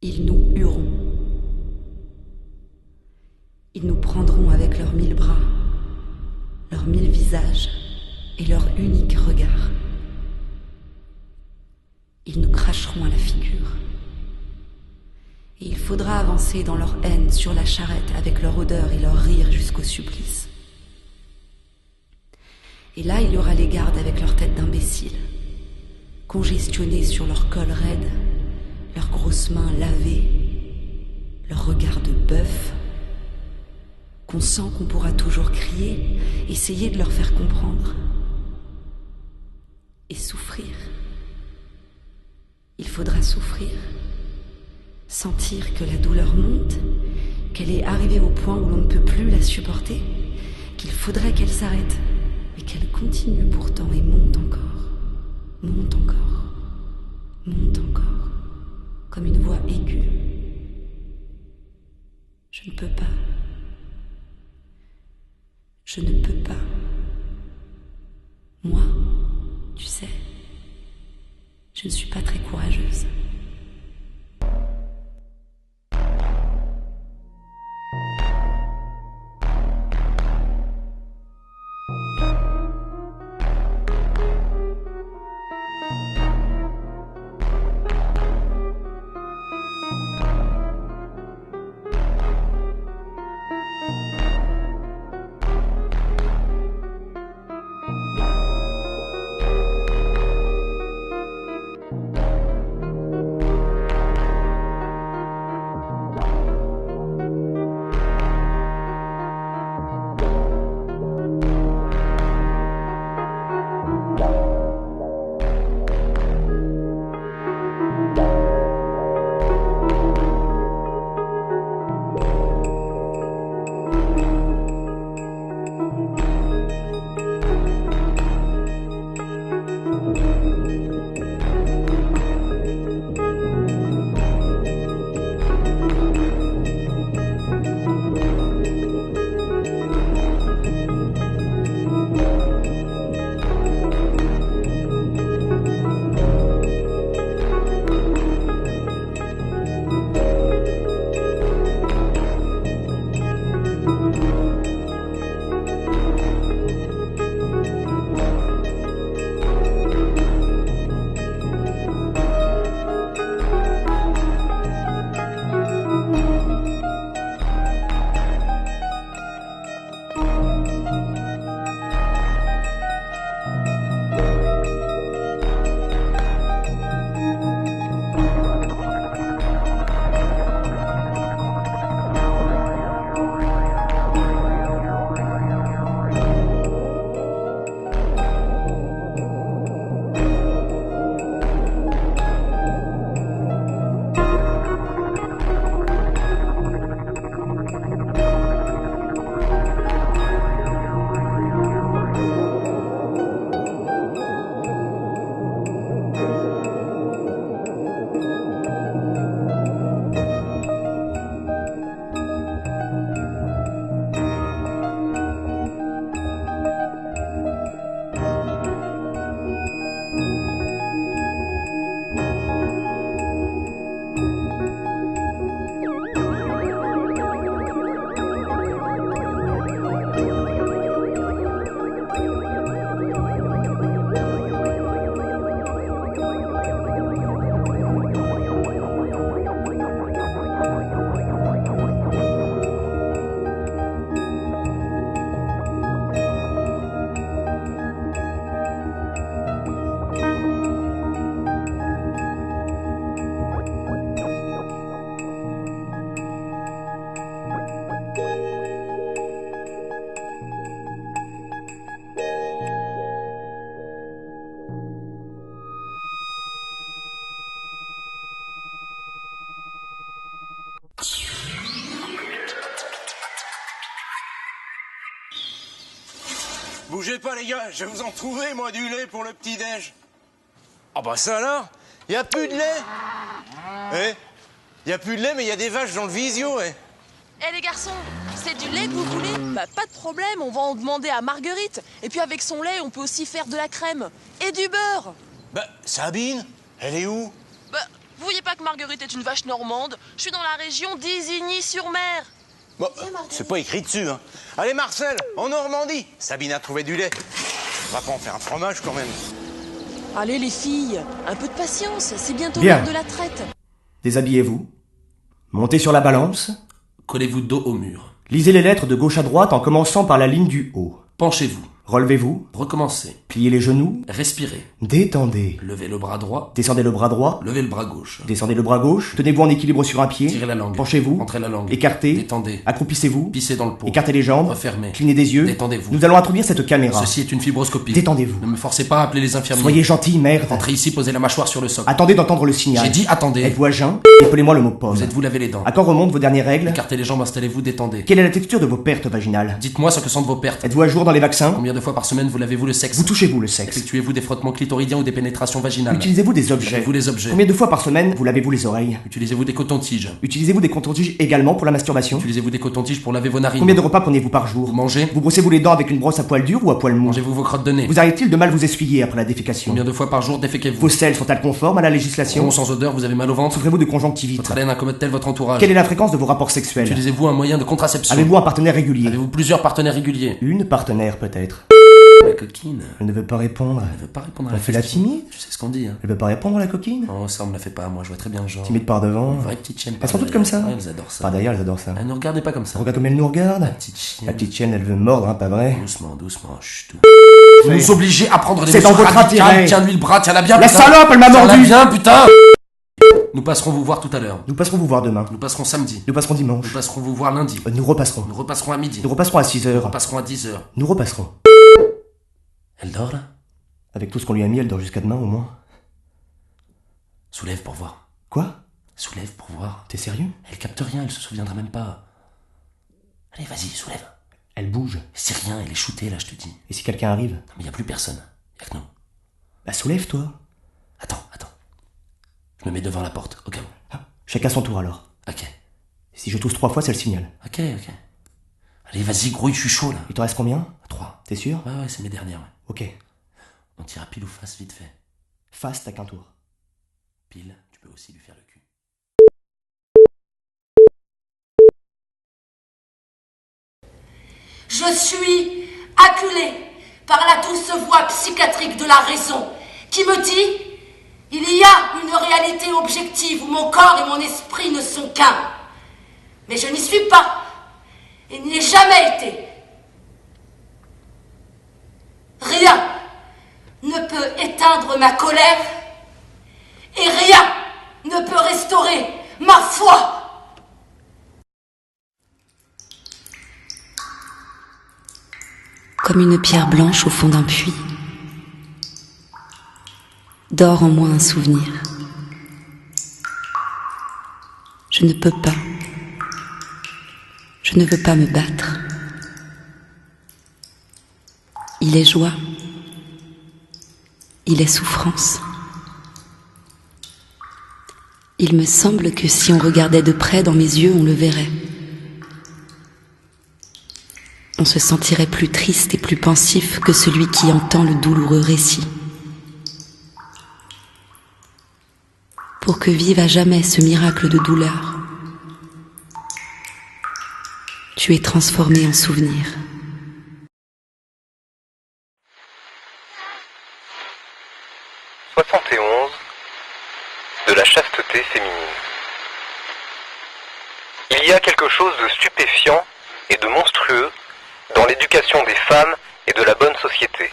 Ils nous hueront. Ils nous prendront avec leurs 1000 bras, leurs 1000 visages et leur unique regard. Ils nous cracheront à la figure. Et il faudra avancer dans leur haine sur la charrette avec leur odeur et leur rire jusqu'au supplice. Et là, il y aura les gardes avec leurs têtes d'imbéciles, congestionnés sur leur col raide, leurs grosses mains lavées, leurs regards de bœuf, qu'on sent qu'on pourra toujours crier, essayer de leur faire comprendre. Et souffrir. Il faudra souffrir, sentir que la douleur monte, qu'elle est arrivée au point où l'on ne peut plus la supporter, qu'il faudrait qu'elle s'arrête, mais qu'elle continue pourtant et monte encore, monte encore, monte encore, comme une voix aiguë. Je ne peux pas. Je ne peux pas. Moi, tu sais, je ne suis pas très courageuse. Bougez pas les gars, je vais vous en trouver moi du lait pour le petit-déj. Ah bah ça alors, y a plus de lait. Y a plus de lait mais y a des vaches dans le visio, Eh les garçons, c'est du lait que vous voulez? Bah pas de problème, on va en demander à Marguerite. Et puis avec son lait, on peut aussi faire de la crème. Et du beurre. Bah Sabine, elle est où? Bah Vous voyez pas que Marguerite est une vache normande? Je suis dans la région d'Isigny-sur-Mer. Bon, c'est pas écrit dessus, hein. Allez, Marcel, en Normandie. Sabine a trouvé du lait. On va pas en faire un fromage, quand même. Allez les filles, un peu de patience, c'est bientôt Bien. l'heure de la traite. Déshabillez-vous. Montez sur la balance. Collez-vous dos au mur. Lisez les lettres de gauche à droite en commençant par la ligne du haut. Penchez-vous. Relevez-vous. Recommencez. Pliez les genoux. Respirez. Détendez. Levez le bras droit. Descendez le bras droit. Levez le bras gauche. Descendez le bras gauche. Tenez-vous en équilibre sur un pied. Tirez la langue. Penchez-vous. Entrez la langue. Écartez. Détendez. Accroupissez-vous. Pissez dans le pot. Écartez les jambes. Refermez. Clignez des yeux. Détendez-vous. Nous allons introduire cette caméra. Ceci est une fibroscopie. Détendez-vous. Ne me forcez pas à appeler les infirmiers. Soyez gentil, merde. Entrez ici, posez la mâchoire sur le socle. Attendez d'entendre le signal. J'ai dit attendez. Êtes-vous à jeun? Appelez-moi le mot pomme. Vous êtes-vous lavé les dents? À quand remontent vos dernières règles? Écartez les jambes, installez-vous, détendez. Quelle est la texture de vos pertes vaginales? Dites-moi ce que sont vos pertes. Êtes-vous à jour dans les vaccins? Combien de fois par semaine vous lavez-vous le sexe? Vous touchez-vous le sexe? Effectuez-vous des frottements clitoridiens ou des pénétrations vaginales? Utilisez-vous des objets? Lavez-vous les objets? Combien de fois par semaine vous lavez-vous les oreilles? Utilisez-vous des cotons-tiges? Utilisez-vous des coton-tiges également pour la masturbation? Utilisez-vous des cotons-tiges pour laver vos narines? Combien de repas prenez-vous par jour? Vous mangez? Vous brossez-vous les dents avec une brosse à poil dur ou à poil mou? Mangez-vous vos crottes de nez? Vous arrive-t-il de mal vous essuyer après la défécation? Combien de fois par jour déféquez-vous? Vos selles sont-elles conformes à la législation? Rond sans odeur, vous avez mal au ventre? Souffrez-vous de conjonctivite? Votre haleine incommode-t-elle votre entourage? Quelle est la fréquence de vos rapports sexuels? Utilisez-vous un moyen de contraception? Avez-vous un partenaire régulier? Avez-vous plusieurs partenaires réguliers? Une partenaire peut-être? La coquine. Elle ne veut pas répondre. Elle veut pas répondre à On la fait la question. timide? Je sais ce qu'on dit, hein. Elle veut pas répondre la coquine? Oh, ça on me la fait pas, moi je vois très bien le genre. Timide par devant. Une vraie petite chienne. Elles sont toutes comme ça? Ouais, elles adorent ça. Par derrière, elles adorent ça. Ne regardez pas comme ça. Regarde comme elle nous regarde. La petite chienne. La petite chienne, elle veut mordre, hein, pas vrai? Doucement, doucement, chut. Vous nous obligez à prendre des C'est dans mesures votre radicales. intérêt. Tiens-lui le bras, tiens-la bien, La putain. salope, elle m'a Tiens-la mordu! bien, putain. Nous passerons vous voir tout à l'heure. Nous passerons vous voir demain. Nous passerons samedi. Nous passerons dimanche. Nous passerons vous voir lundi. Nous repasserons. Nous repasserons à midi. Nous repasserons à 6 Nous heures. repasserons à 10h. Nous repasserons. Elle dort là? Avec tout ce qu'on lui a mis, elle dort jusqu'à demain au moins. Soulève pour voir. Quoi? Soulève pour voir. T'es sérieux? Elle capte rien, elle se souviendra même pas. Allez, vas-y, soulève. Elle bouge. C'est rien, elle est shootée là, je te dis. Et si quelqu'un arrive? Non, mais y a plus personne. Y'a que nous. Bah soulève-toi. Attends. Je me mets devant la porte, au cas où. Ah, chacun son tour alors. Ok. Si je tousse 3 fois, c'est le signal. Ok. Allez, vas-y, grouille, je suis chaud là. Il te reste combien? 3. T'es sûr? Ouais, c'est mes dernières, ouais. Ok. On tire pile ou face, vite fait. Face, t'as qu'un tour. Pile, tu peux aussi lui faire le cul. Je suis acculée par la douce voix psychiatrique de la raison qui me dit « Il y a une réalité objective où mon corps et mon esprit ne sont qu'un. Mais je n'y suis pas et n'y ai jamais été. Rien ne peut éteindre ma colère et rien ne peut restaurer ma foi. » Comme une pierre blanche au fond d'un puits, dort en moi un souvenir. Je ne peux pas. Je ne veux pas me battre. Il est joie. Il est souffrance. Il me semble que si on regardait de près dans mes yeux, on le verrait. On se sentirait plus triste et plus pensif que celui qui entend le douloureux récit. Pour que vive à jamais ce miracle de douleur, tu es transformé en souvenir. De la chasteté féminine. Il y a quelque chose de stupéfiant et de monstrueux dans l'éducation des femmes et de la bonne société.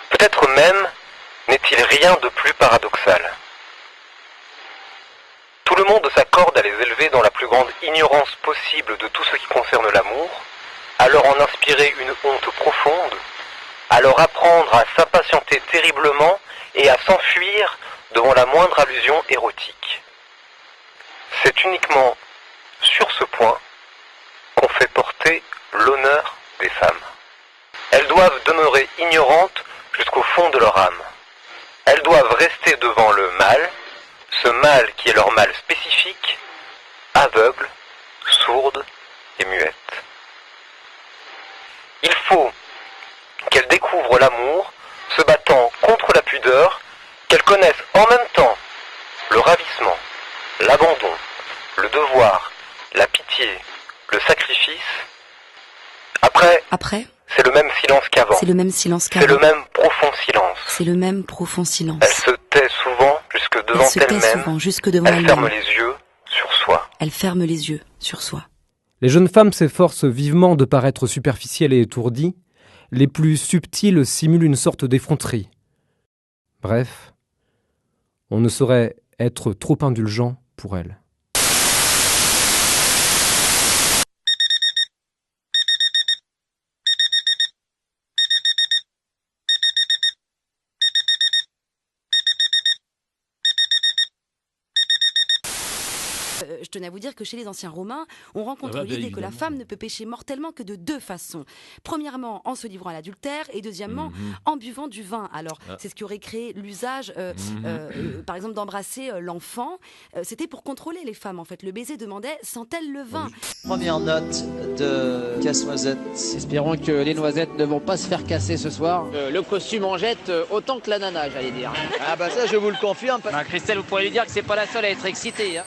Peut-être même n'est-il rien de plus paradoxal. Tout le monde s'accorde à les élever dans la plus grande ignorance possible de tout ce qui concerne l'amour, à leur en inspirer une honte profonde, à leur apprendre à s'impatienter terriblement et à s'enfuir devant la moindre allusion érotique. C'est uniquement sur ce point qu'on fait porter l'honneur des femmes. Elles doivent demeurer ignorantes jusqu'au fond de leur âme. Elles doivent rester devant le mal, ce mal qui est leur mal spécifique, aveugle, sourde et muette. Il faut qu'elles découvrent l'amour, se battant contre la pudeur, qu'elles connaissent en même temps le ravissement, l'abandon, le devoir, la pitié, le sacrifice. Après, c'est le même silence qu'avant. c'est le même silence C'est le qu'avant. même profond silence. C'est le même profond silence. Elle se tait souvent jusque Elle devant se tait elle-même. souvent jusque devant Elle ferme elle-même. les yeux sur soi. Elle ferme les yeux sur soi. Les jeunes femmes s'efforcent vivement de paraître superficielles et étourdies. Les plus subtiles simulent une sorte d'effronterie. Bref, on ne saurait être trop indulgent pour elles. Je tenais à vous dire que chez les anciens Romains, on rencontre l'idée que la femme ne peut pécher mortellement que de deux façons. Premièrement, en se livrant à l'adultère, et deuxièmement, en buvant du vin. Alors, c'est ce qui aurait créé l'usage, par exemple, d'embrasser l'enfant. C'était pour contrôler les femmes, en fait. Le baiser demandait, sent-elle le vin? Première note de casse-noisette. Espérons que les noisettes ne vont pas se faire casser ce soir. Le costume en jette autant que l'ananas, j'allais dire. Ah bah ça, je vous le confirme. Christelle, vous pourrez lui dire que c'est pas la seule à être excitée.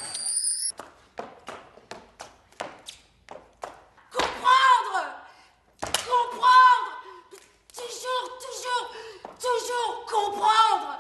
Toujours comprendre.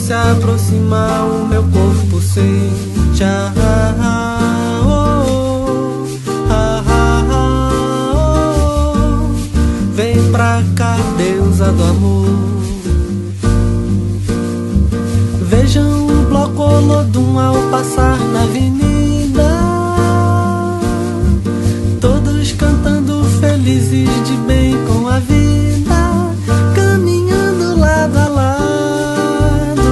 se aproximar, o meu corpo sente. Vem pra cá, deusa do amor. Vejam o bloco Olodum ao passar na avenida, todos cantando felizes de bem com a vida, caminhando lado a lado.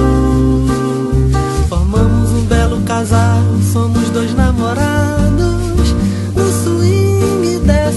Formamos um belo casal, somos dois namorados, no swing dessa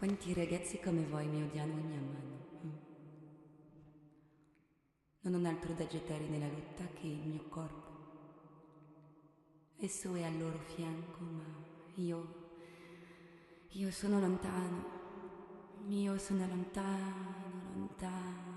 Quanti ragazzi come voi mi odiano e mi amano. Non ho altro da gettare nella lotta che il mio corpo. Esso è al loro fianco, ma io sono lontano. Io sono lontano, lontano.